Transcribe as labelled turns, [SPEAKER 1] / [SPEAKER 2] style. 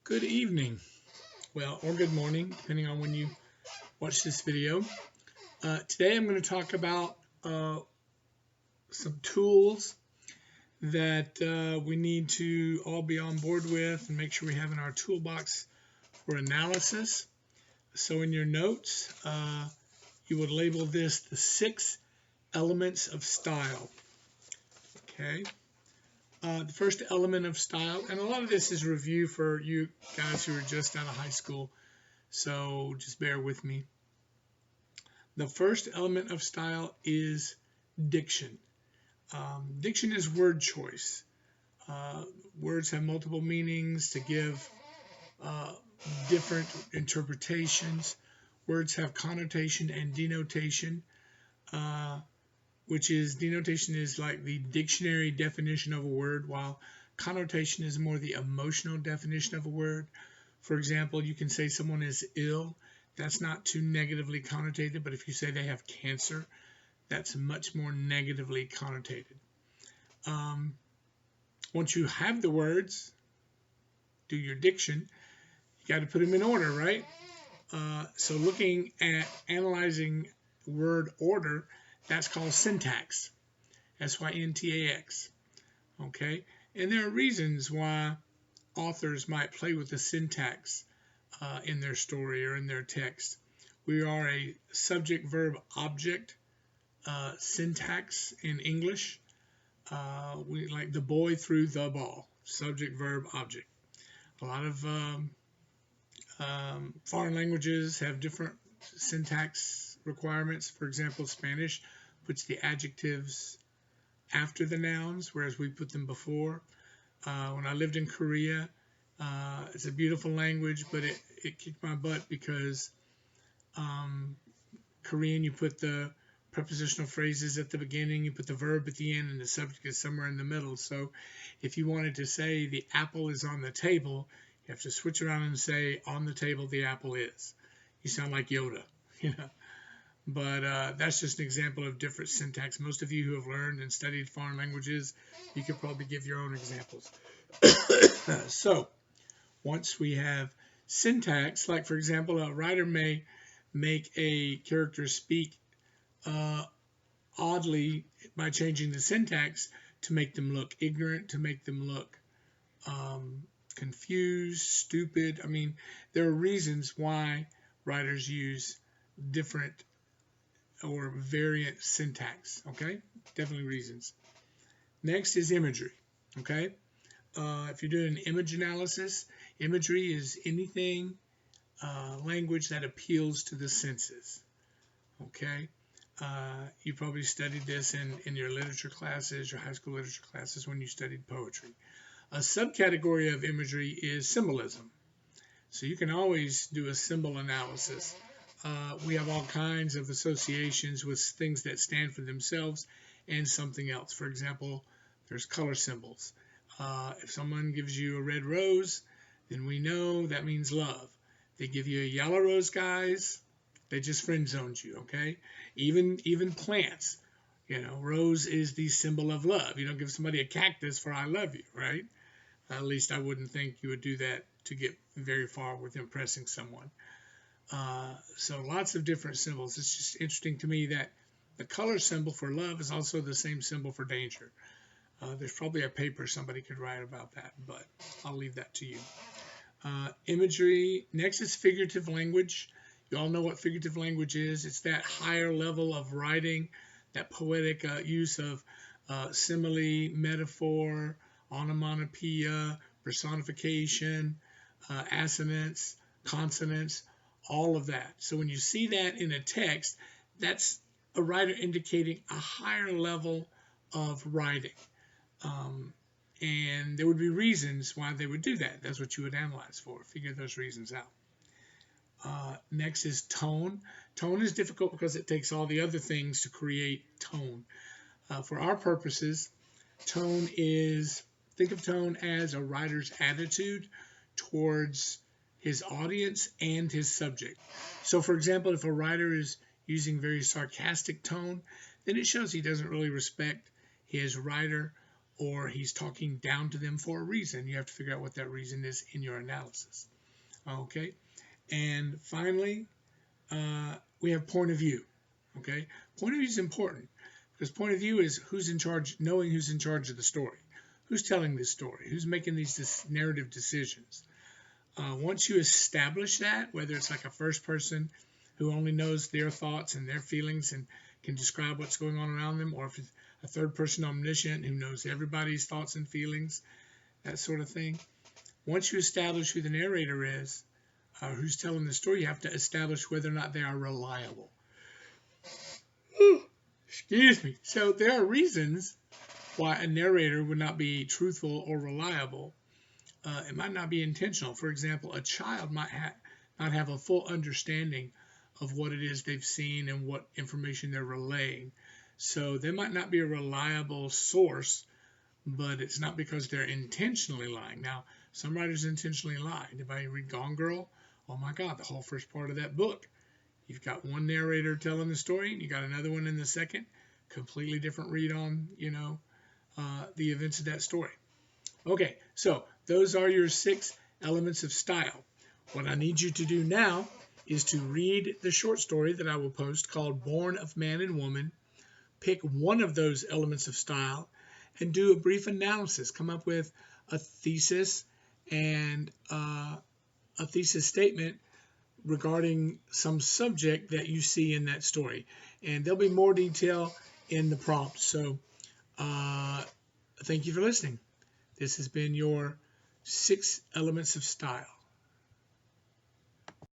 [SPEAKER 1] Good evening, well, or good morning, depending on when you watch this video. Today I'm going to talk about some tools that we need to all be on board with and make sure we have in our toolbox for analysis. So in your notes, you would label this the 6 elements of style. Okay. The first element of style, and a lot of this is review for you guys who are just out of high school, so just bear with me. The first element of style is diction. Diction is word choice. Words have multiple meanings to give different interpretations. Words have connotation and denotation, which is denotation is like the dictionary definition of a word, while connotation is more the emotional definition of a word. For example, you can say someone is ill. That's not too negatively connotated, but if you say they have cancer, that's much more negatively connotated. Once you have the words, do your diction, you got to put them in order, right? So looking at analyzing word order, that's called syntax. S-Y-N-T-A-X. Okay? And there are reasons why authors might play with the syntax in their story or in their text. We are a subject-verb-object syntax in English. We like the boy threw the ball. Subject-verb-object. A lot of foreign languages have different syntax requirements. For example, Spanish puts the adjectives after the nouns, whereas we put them before. When I lived in Korea, it's a beautiful language, but it kicked my butt because Korean, you put the prepositional phrases at the beginning, you put the verb at the end, and the subject is somewhere in the middle. So if you wanted to say the apple is on the table, you have to switch around and say on the table the apple is. You sound like Yoda, you know. But that's just an example of different syntax. Most of you who have learned and studied foreign languages, you could probably give your own examples. So once we have syntax, like for example, a writer may make a character speak oddly by changing the syntax to make them look ignorant, to make them look confused, stupid. I mean, there are reasons why writers use different or variant syntax, okay? Definitely reasons. Next is imagery, okay? If you're doing an image analysis, imagery is anything, language that appeals to the senses, okay? You probably studied this in your literature classes, your high school literature classes when you studied poetry. A subcategory of imagery is symbolism. So you can always do a symbol analysis. We have all kinds of associations with things that stand for themselves and something else. For example, there's color symbols. If someone gives you a red rose, then we know that means love. They give you a yellow rose, guys, they just friend zoned you, okay? Even plants, you know, rose is the symbol of love. You don't give somebody a cactus for I love you, right? At least I wouldn't think you would do that to get very far with impressing someone. So lots of different symbols. It's just interesting to me that the color symbol for love is also the same symbol for danger. There's probably a paper somebody could write about that, but I'll leave that to you. Imagery. Next is figurative language. You all know what figurative language is. It's that higher level of writing, that poetic use of simile, metaphor, onomatopoeia, personification, assonance, consonants, all of that. So when you see that in a text, that's a writer indicating a higher level of writing. And there would be reasons why they would do that. That's what you would analyze for. Figure those reasons out. Next is tone. Tone is difficult because it takes all the other things to create tone. For our purposes, tone is, think of tone as a writer's attitude towards his audience and his subject. So for example, if a writer is using very sarcastic tone, then it shows he doesn't really respect his writer or he's talking down to them for a reason. You have to figure out what that reason is in your analysis. Okay, and finally, we have point of view. Okay, point of view is important because point of view is who's in charge, knowing who's in charge of the story, who's telling this story, who's making these narrative decisions. Once you establish that, whether it's like a first person who only knows their thoughts and their feelings and can describe what's going on around them, or if it's a third person omniscient who knows everybody's thoughts and feelings, that sort of thing. Once you establish who the narrator is, who's telling the story, you have to establish whether or not they are reliable. Excuse me. So there are reasons why a narrator would not be truthful or reliable. It might not be intentional. For example, a child might not have a full understanding of what it is they've seen and what information they're relaying. So they might not be a reliable source, but it's not because they're intentionally lying. Now, some writers intentionally lie. Anybody read Gone Girl? Oh my God, the whole first part of that book. You've got one narrator telling the story, and you got another one in the second. Completely different read on, the events of that story. Okay, so those are your 6 elements of style. What I need you to do now is to read the short story that I will post called Born of Man and Woman. Pick one of those elements of style and do a brief analysis. Come up with a thesis and a thesis statement regarding some subject that you see in that story. And there'll be more detail in the prompt. So thank you for listening. This has been your 6 elements of style.